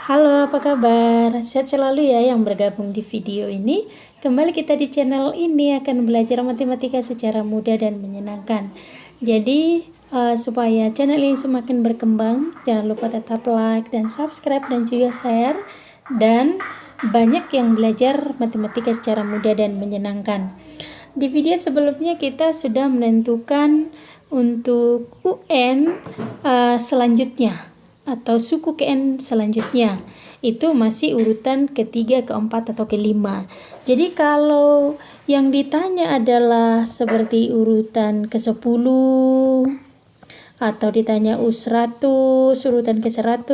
Halo, apa kabar? Sehat selalu ya yang bergabung di video ini. Kembali kita di channel ini akan belajar matematika secara mudah dan menyenangkan. Jadi, supaya channel ini semakin berkembang, jangan lupa tetap like dan subscribe dan juga share. Dan banyak yang belajar matematika secara mudah dan menyenangkan. Di video sebelumnya kita sudah menentukan untuk UN selanjutnya atau suku KN selanjutnya, itu masih urutan ketiga, keempat, atau kelima. Jadi kalau yang ditanya adalah seperti urutan ke-10 atau ditanya U100, urutan ke-100,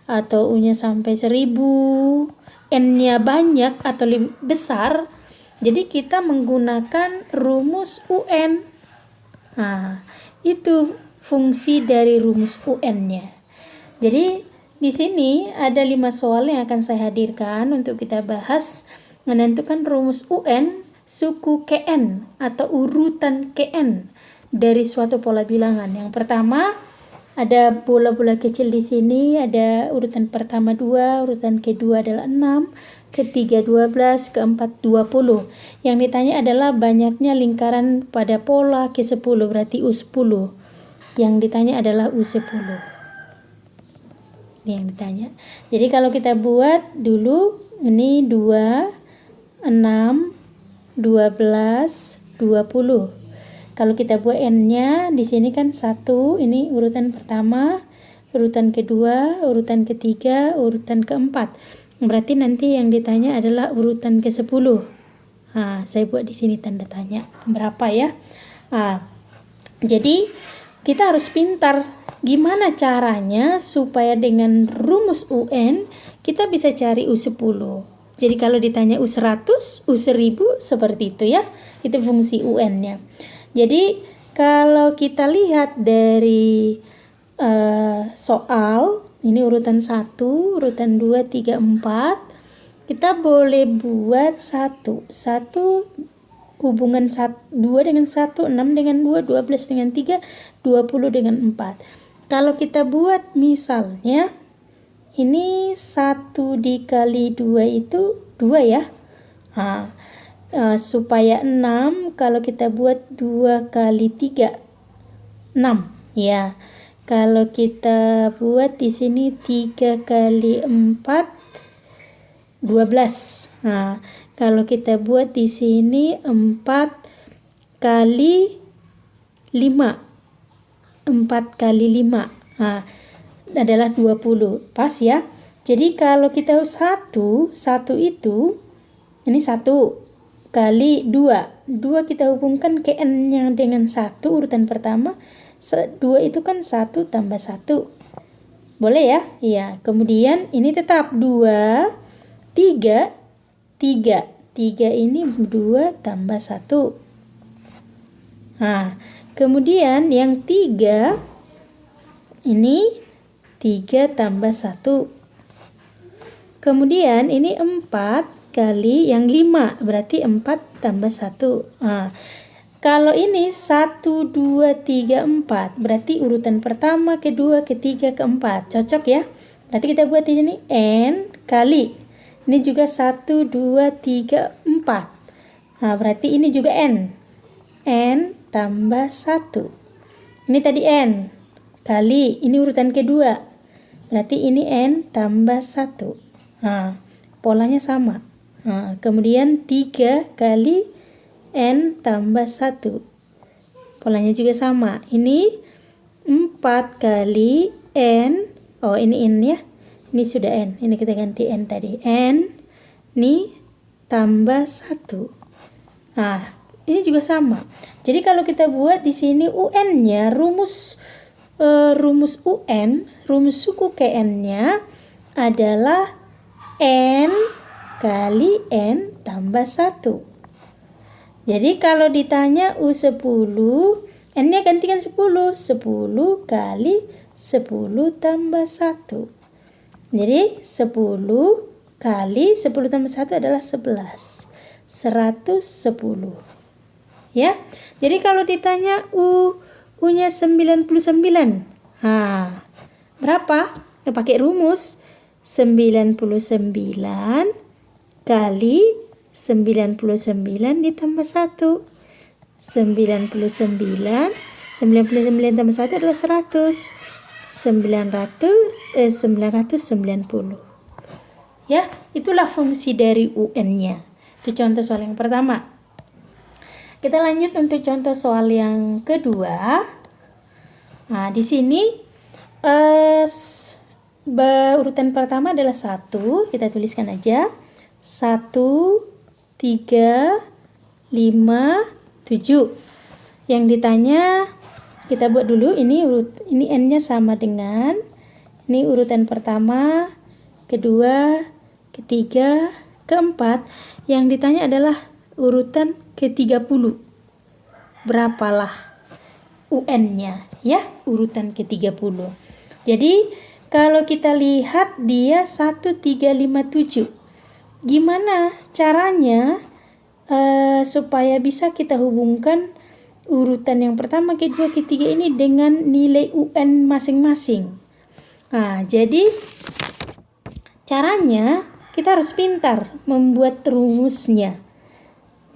atau U-nya sampai 1000, N-nya banyak atau lebih besar, jadi kita menggunakan rumus UN. Nah, itu fungsi dari rumus UN-nya. Jadi di sini ada 5 soal yang akan saya hadirkan untuk kita bahas menentukan rumus UN suku KN atau urutan KN dari suatu pola bilangan. Yang pertama ada bola-bola kecil di sini, ada urutan pertama 2, urutan kedua adalah 6, ketiga 12, keempat 20. Yang ditanya adalah banyaknya lingkaran pada pola ke-10, berarti U10. Yang ditanya adalah U10. Ini yang ditanya. Jadi kalau kita buat dulu, ini 2, 6, 12, 20. Kalau kita buat N-nya di sini kan 1, ini urutan pertama, urutan kedua, urutan ketiga, urutan keempat. Berarti nanti yang ditanya adalah urutan ke-10. Nah, saya buat di sini tanda tanya. Berapa ya? Nah, jadi kita harus pintar. Gimana caranya supaya dengan rumus UN kita bisa cari U10. Jadi kalau ditanya U100, U1000 seperti itu ya. Itu fungsi UN-nya. Jadi kalau kita lihat dari soal, ini urutan 1, urutan 2, 3, 4. Kita boleh buat 1 hubungan 2 dengan 1, 6 dengan 2, 12 dengan 3, 20 dengan 4. Kalau kita buat misalnya ini 1 dikali 2 itu 2 ya. Nah, supaya 6, kalau kita buat 2 kali 3 6 ya. Kalau kita buat di sini 3 kali 4 12. Nah, kalau kita buat di sini 4 kali 5. 4 kali 5 adalah 20. Pas ya. Jadi kalau kita 1 itu ini 1 kali 2 kita hubungkan ke N nya dengan 1 urutan pertama. 2 itu kan 1 tambah 1. Boleh ya? Iya. Kemudian ini tetap 2 3 ini 2 tambah 1. Nah, kemudian yang 3 ini 3 tambah 1. Kemudian ini 4 kali yang 5, berarti 4 tambah 1. Nah, kalau ini 1, 2, 3, 4, berarti urutan pertama, kedua, ketiga, keempat. Cocok ya? Berarti kita buat di sini N kali. Ini juga 1, 2, 3, 4. Nah, berarti ini juga N. N tambah 1. Ini tadi N kali, ini urutan kedua. Berarti ini N tambah 1. Nah, polanya sama. Nah, kemudian 3 kali N tambah 1. Polanya juga sama. Ini 4 kali N. Oh, ini N ya. Ini sudah N. Ini kita ganti N tadi. N. Ini tambah 1. Nah, ini juga sama. Jadi kalau kita buat di sini UN-nya, rumus UN, rumus suku KN-nya adalah N kali N tambah 1. Jadi kalau ditanya U10, N-nya gantikan 10. 10 kali 10 tambah 1. Jadi 10 kali 10 tambah 1 adalah 11. 110. Ya. Jadi kalau ditanya U-nya 99. Berapa? Pakai rumus kali 99 ditambah 1. 99 tambah 1 adalah 100. 990. Ya, itulah fungsi dari UN-nya. Itu contoh soal yang pertama. Kita lanjut untuk contoh soal yang kedua. Nah, di sini urutan pertama adalah 1. Kita tuliskan aja. 1, 3, 5, 7. Yang ditanya kita buat dulu, ini N-nya sama dengan ini urutan pertama, kedua, ketiga, keempat. Yang ditanya adalah urutan ke-30. Berapalah UN-nya ya, urutan ke-30. Jadi kalau kita lihat dia 1357. Gimana caranya supaya bisa kita hubungkan urutan yang pertama, kedua, ketiga ini dengan nilai UN masing-masing. Nah, jadi caranya kita harus pintar membuat rumusnya.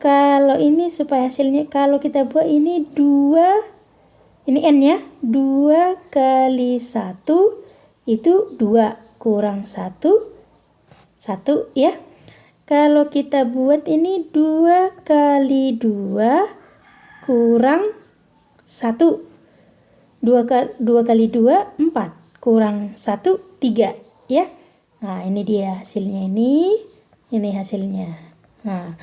Kalau ini supaya hasilnya, kalau kita buat ini 2, ini N ya, 2 kali 1 itu 2 kurang 1, 1 ya. Kalau kita buat ini 2 kali 2 kurang 1. 2 kali 2, 4. Kurang 1, 3. Ya. Nah, ini dia hasilnya ini hasilnya. Nah,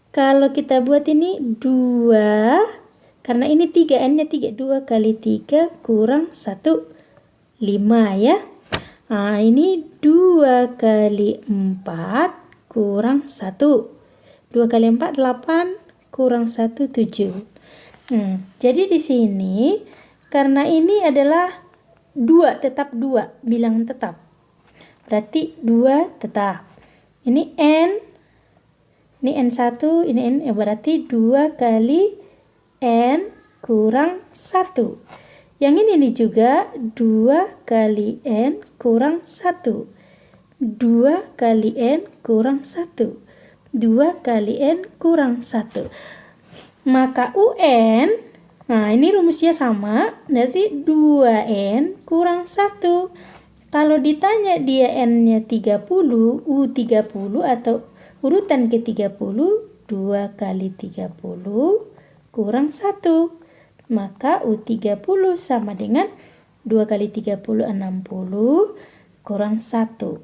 kalau kita buat ini 2, karena ini 3, N-nya 3. 2 kali 3 kurang 1, 5 ya. Nah, ini 2 kali 4 kurang 1. 2 kali 4, 8. Kurang 1, 7. Jadi di sini karena ini adalah 2, tetap 2, bilangan tetap. Berarti 2 tetap. Ini N, ini N1, ini N, berarti 2 kali N kurang 1. Yang ini juga 2 kali N kurang 1. 2 kali N kurang 1. 2 kali N kurang 1. Maka UN, nah ini rumusnya sama, berarti 2N kurang 1. Kalau ditanya dia N-nya 30, U30 atau urutan ke-30, 2 kali 30 kurang 1. Maka U30 sama dengan 2 kali 30, 60 kurang 1.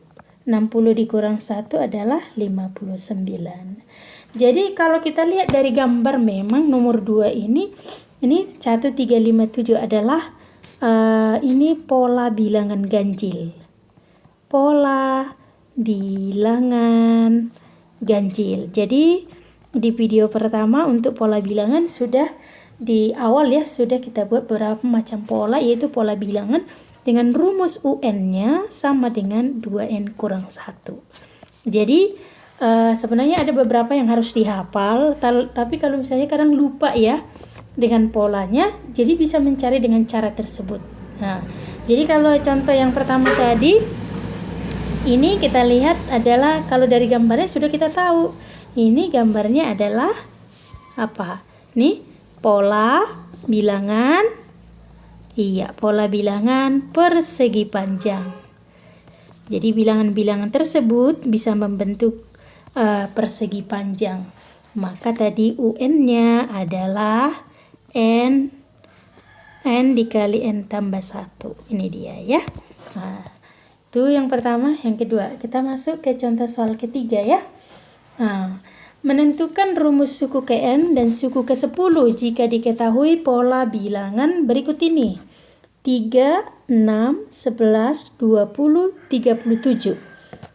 60 dikurang 1 adalah 59. Jadi kalau kita lihat dari gambar memang nomor 2 ini 1357 adalah ini pola bilangan ganjil. Pola bilangan ganjil. Jadi di video pertama untuk pola bilangan sudah di awal ya, sudah kita buat beberapa macam pola, yaitu pola bilangan dengan rumus UN-nya sama dengan 2N kurang 1. Jadi sebenarnya ada beberapa yang harus dihafal, tapi kalau misalnya kadang lupa ya dengan polanya, jadi bisa mencari dengan cara tersebut. Nah, jadi kalau contoh yang pertama tadi, ini kita lihat adalah kalau dari gambarnya sudah kita tahu. Ini gambarnya adalah apa? Nih, pola bilangan. Iya, pola bilangan persegi panjang. Jadi bilangan-bilangan tersebut bisa membentuk persegi panjang. Maka tadi UN-nya adalah N dikali N tambah 1. Ini dia ya. Nah, itu yang pertama. Yang kedua, kita masuk ke contoh soal ketiga ya. Nah, menentukan rumus suku ke N dan suku ke 10 jika diketahui pola bilangan berikut ini. 3, 6, 11, 20, 37.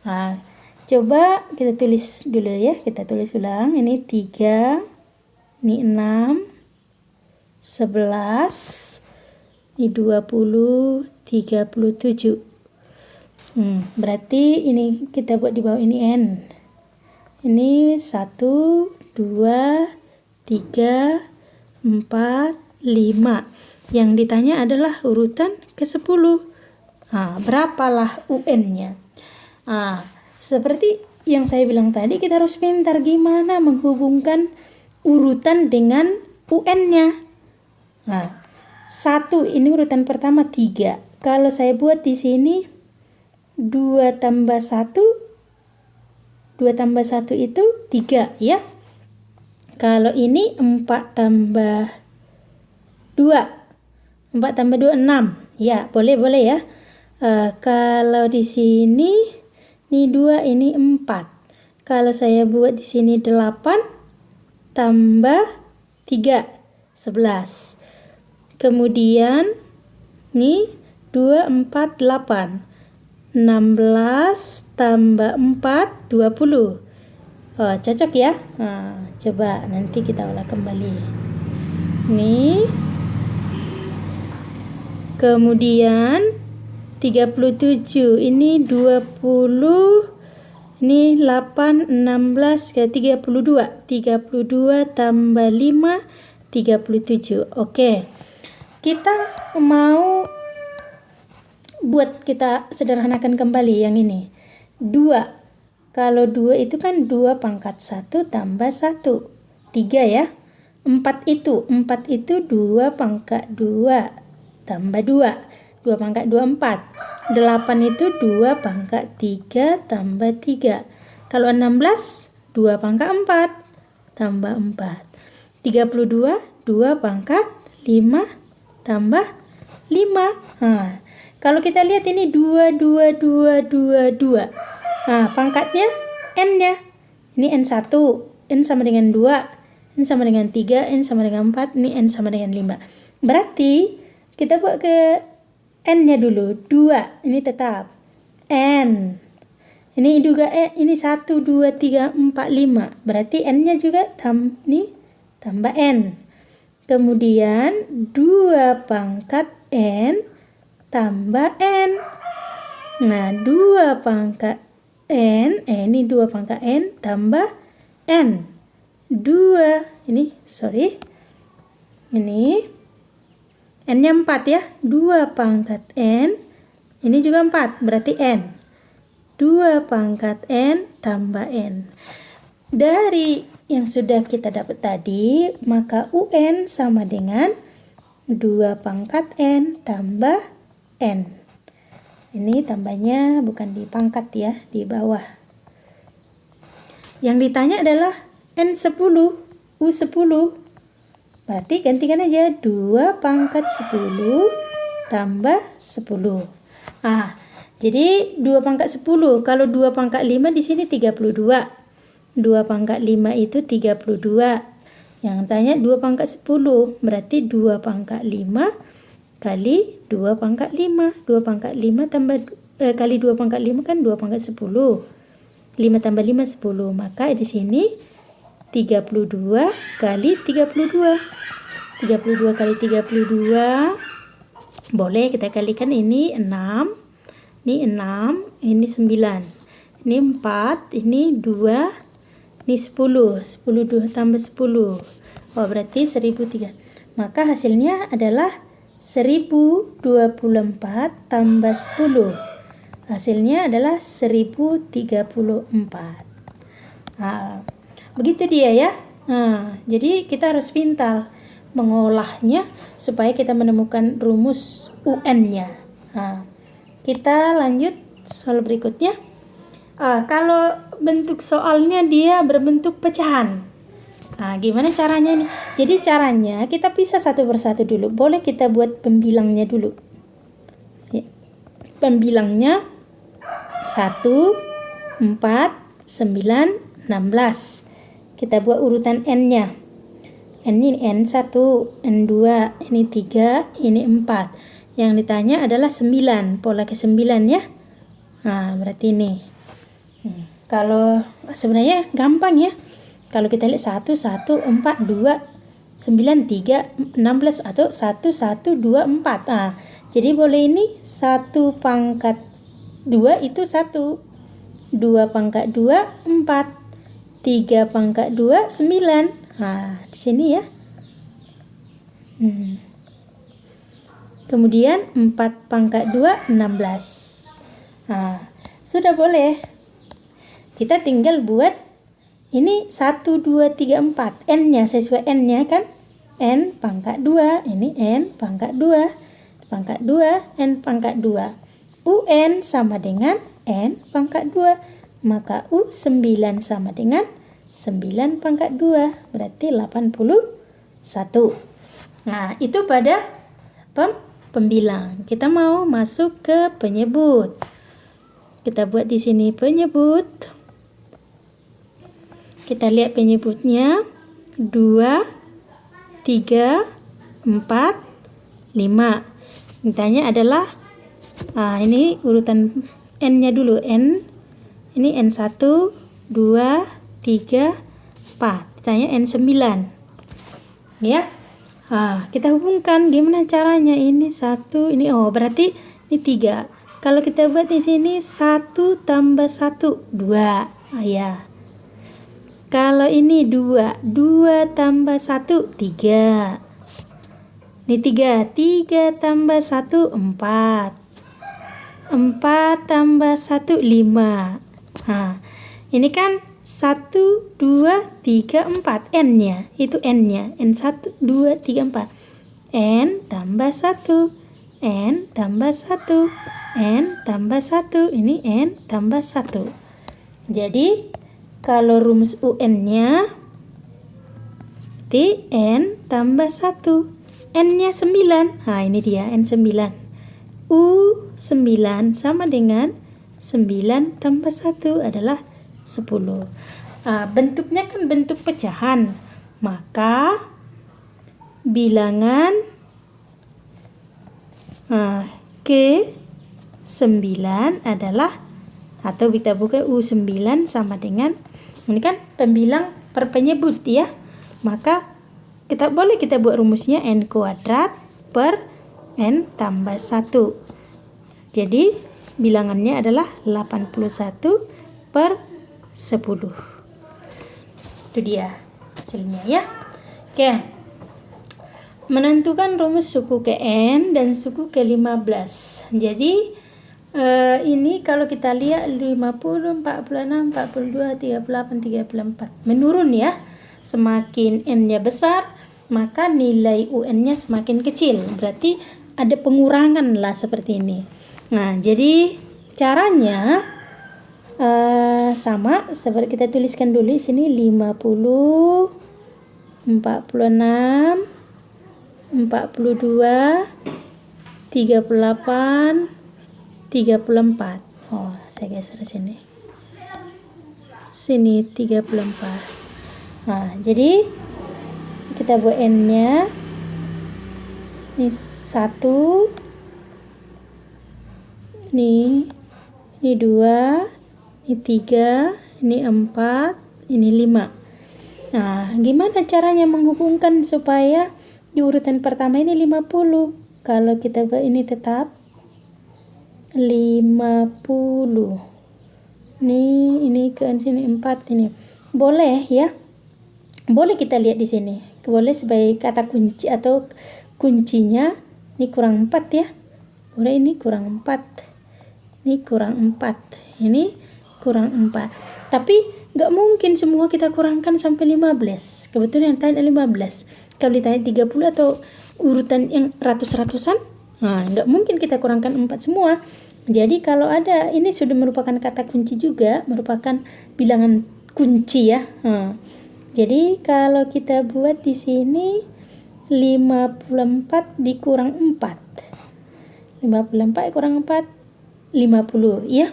Nah, coba kita tulis dulu ya. Kita tulis ulang. Ini 3, ini 6, 11, ini 20, 37. Berarti ini kita buat di bawah ini N. Ini 1, 2, 3, 4, 5. Yang ditanya adalah urutan ke-10. Nah, berapalah UN-nya? Seperti yang saya bilang tadi, kita harus pintar gimana menghubungkan urutan dengan UN-nya. 1 ini urutan pertama 3. Kalau saya buat di sini 2 tambah 1 itu 3 ya. Kalau ini 4 tambah 2 6 ya, boleh ya. Kalau di sini ini 2, ini 4. Kalau saya buat di sini 8 tambah 3 11. Kemudian ini 2 4 8. 16 tambah 4 20. Cocok ya. Coba nanti kita ulang kembali. Nih. Kemudian 37, ini 20, ini 8, 16 ke 32. 32 tambah 5 37. Oke. Kita mau buat, kita sederhanakan kembali yang ini. 2. Kalau 2 itu kan 2 pangkat 1 tambah 1. 3 ya. 4 itu 2 pangkat 2 tambah 2. 2 pangkat 2 4. 8 itu 2 pangkat 3 tambah 3. Kalau 16 2 pangkat 4 tambah 4. 32 2 pangkat 5 tambah 5. Kalau kita lihat ini 2 2 2 2 2. Pangkatnya n-nya. Ini n1. N sama dengan 2, n sama dengan 3, n sama dengan 4, ini n sama dengan 5. Berarti kita buat ke n-nya dulu. 2, ini tetap n. Ini juga ini 1 2 3 4 5. Berarti n-nya juga tambah n. Kemudian 2 pangkat n tambah n. 2 pangkat n, ini 2 pangkat n tambah n. 2, ini n-nya 4 ya. 2 pangkat n, ini juga 4, berarti n. 2 pangkat n tambah n. Dari yang sudah kita dapat tadi, maka UN sama dengan 2 pangkat n tambah n. Ini tambahnya bukan di pangkat ya, di bawah. Yang ditanya adalah N10, U10. Berarti gantikan aja 2 pangkat 10 tambah 10. Jadi 2 pangkat 10. Kalau 2 pangkat 5 di sini 32. 2 pangkat 5 itu 32. Yang tanya 2 pangkat 10. Berarti 2 pangkat 5 kali 2 pangkat 5. 2 pangkat 5 tambah kali 2 pangkat 5 kan 2 pangkat 10. 5 tambah 5 10. Maka di sini 32 kali 32. 32 kali 32. Boleh kita kalikan, ini 6. Ini 6, ini 9. Ini 4, ini 2, ini 10. 10 2 tambah 10. Berarti 1003. Maka hasilnya adalah 1024 tambah 10. Hasilnya adalah 1034. Begitu dia ya. Jadi kita harus pintar mengolahnya supaya kita menemukan rumus UN-nya. Kita lanjut soal berikutnya. Kalau bentuk soalnya dia berbentuk pecahan. Gimana caranya nih? Jadi caranya kita pisah satu persatu dulu. Boleh kita buat pembilangnya dulu. Pembilangnya 1, 4, 9, 16. Kita buat urutan n-nya. N ini n1, n2, ini 3, ini 4. Yang ditanya adalah 9, pola ke-9 ya. Berarti ini. Kalau sebenarnya gampang ya. Kalau kita lihat 1, 1, 4, 2, 9, 3, 16 atau 1, 1, 2, 4. Jadi boleh ini 1 pangkat 2 itu 1. 2 pangkat 2, 4. 3 pangkat 2, 9. Di sini ya. Kemudian 4 pangkat 2, 16. sudah boleh. Kita tinggal buat ini 1, 2, 3, 4. N-nya sesuai N-nya kan? N pangkat 2. Ini N pangkat 2. Pangkat 2, N pangkat 2. UN sama dengan N pangkat 2. Maka U9 sama dengan 9 pangkat 2. Berarti 81. Nah, itu pada pembilang. Kita mau masuk ke penyebut. Kita buat di sini penyebut. Kita lihat penyebutnya 2, 3, 4, 5. Mintanya adalah ini urutan N-nya dulu. N ini N1, 2, 3, 4. Ditanya N9. Ya. Kita hubungkan gimana caranya. Ini 1, ini berarti ini 3. Kalau kita buat di sini 1 tambah 1, 2. Ya. Kalau ini 2, 2 tambah 1, 3. Ini 3, 3 tambah 1, 4. 4 tambah 1, 5. Ini kan 1, 2, 3, 4. N-nya, itu N-nya. N1, 2, 3, 4. N tambah 1. N tambah 1. N tambah 1. Ini N tambah 1. Jadi, kalau rumus UN-nya berarti N tambah 1. N-nya 9. Ini dia N9. U9 sama dengan 9 tambah 1 adalah 10. Bentuknya kan bentuk pecahan. Maka bilangan ke-9 adalah, atau kita buka U9 sama dengan, ini kan pembilang per penyebut ya. Maka kita buat rumusnya N kuadrat per N tambah 1. Jadi bilangannya adalah 81 per 10. Itu dia hasilnya ya. Oke. Menentukan rumus suku ke N dan suku ke 15. Jadi ini kalau kita lihat 50, 46, 42, 38, 34 menurun ya. Semakin N-nya besar, maka nilai UN-nya semakin kecil. Berarti ada pengurangan lah seperti ini. Nah, jadi caranya sama seperti kita tuliskan dulu di sini 50, 46, 42, 38, 34. Saya geser sini. Sini 34. Jadi kita buat N-nya. Ini 1. Ini 2, ini 3, ini 4, ini 5. Gimana caranya menghubungkan supaya di urutan pertama ini 50? Kalau kita buat ini tetap 50. Ini ke sini 4 ini. Boleh ya. Boleh kita lihat di sini. Boleh sebagai kata kunci atau kuncinya ini kurang 4 ya. Boleh ini kurang 4. Ini kurang 4. Ini kurang 4. Tapi nggak mungkin semua kita kurangkan sampai 15. Kebetulan yang tanya 15. Kalau ditanya 30 atau urutan yang ratus-ratusan, nggak mungkin kita kurangkan 4 semua. Jadi kalau ada, ini sudah merupakan kata kunci juga, merupakan bilangan kunci ya. Jadi kalau kita buat di sini 54 dikurang 4. 54 kurang 4, 50 ya.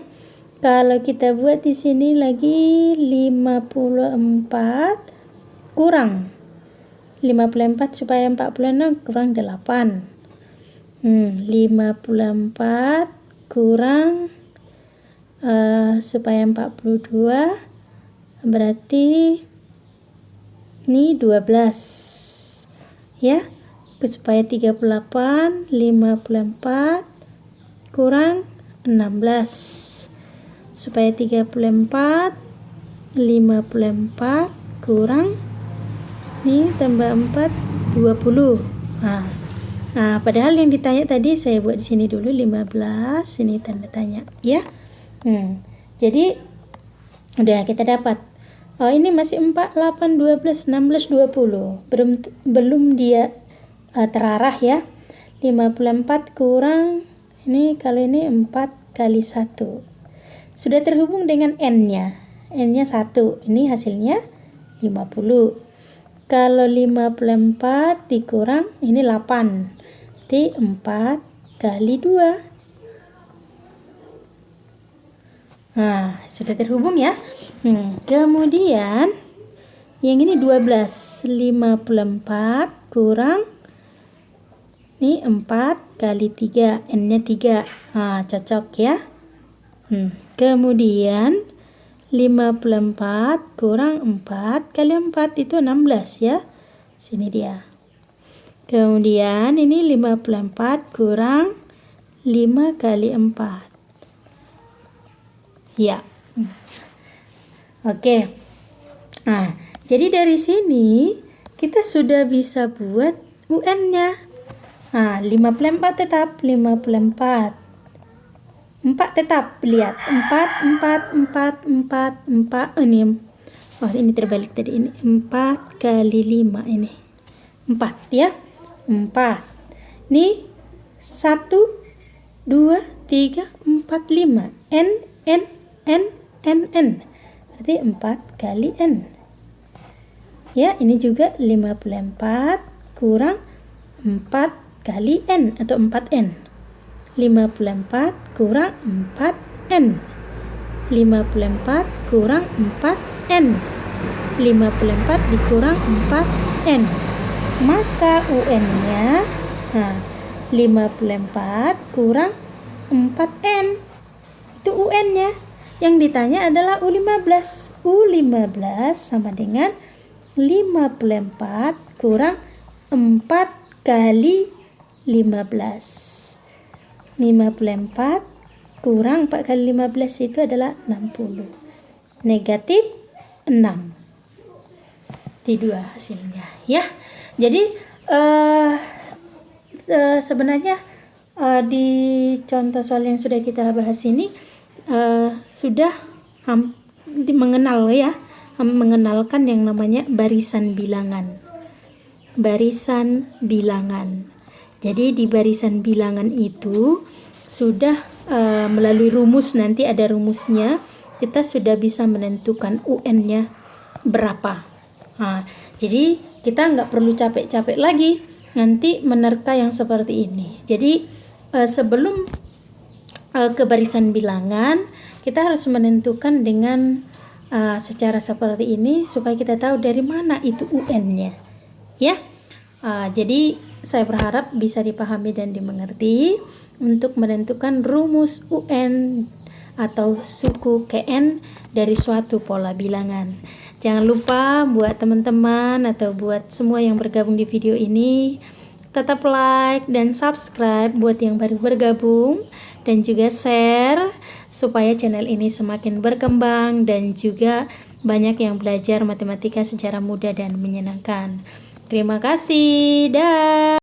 Kalau kita buat di sini lagi 54 kurang 54 supaya 46 kurang 8. 54 kurang supaya 42 berarti ini 12 ya. Supaya 38 54 kurang 16 supaya 34 54 kurang ini tambah 4 20. Padahal yang ditanya tadi saya buat di sini dulu 15, ini tanda tanya ya. Jadi udah kita dapat. Ini masih 4, 8, 12, 16, 20. Belum dia terarah ya. 54 kurang ini, kalau ini 4 kali 1. Sudah terhubung dengan N-nya. N-nya 1. Ini hasilnya 50. Kalau 54 dikurang ini 8. Berarti 4 kali 2. Nah, sudah terhubung ya. Kemudian yang ini 12. 54 kurang ini 4 kali 3. N-nya 3. Nah, cocok ya. Kemudian 54 kurang 4 kali 4 itu 16 ya. Sini dia. Kemudian ini 54 kurang 5 kali 4. Ya. Oke. Nah, jadi dari sini kita sudah bisa buat UN-nya. Nah, 54 tetap 54. 4 tetap, lihat. 4 ini. Oh, ini terbalik tadi, ini 4 kali 5 ini. 4 ya. 4. Ini 1 2 3 4 5. N. Berarti 4 kali N. Ya, ini juga 54 kurang 4 kali N atau 4N. 54 kurang 4N. 54 kurang 4N. 54 dikurang 4N. Maka UN-nya 54 kurang 4N. Itu UN-nya. Yang ditanya adalah U15. U15 sama dengan 54 kurang 4 kali 15. 54 kurang 4 kali 15 itu adalah 60. Negatif 6. T2 hasilnya ya. Jadi sebenarnya di contoh soal yang sudah kita bahas ini sudah mengenalkan yang namanya barisan bilangan. Jadi di barisan bilangan itu sudah melalui rumus, nanti ada rumusnya, kita sudah bisa menentukan UN-nya berapa. Jadi kita nggak perlu capek-capek lagi nanti menerka yang seperti ini. Jadi sebelum ke barisan bilangan, kita harus menentukan dengan secara seperti ini supaya kita tahu dari mana itu UN-nya ya. Jadi saya berharap bisa dipahami dan dimengerti untuk menentukan rumus UN atau suku KN dari suatu pola bilangan. Jangan lupa buat teman-teman atau buat semua yang bergabung di video ini, tetap like dan subscribe buat yang baru bergabung, dan juga share supaya channel ini semakin berkembang dan juga banyak yang belajar matematika secara mudah dan menyenangkan. Terima kasih. Dah.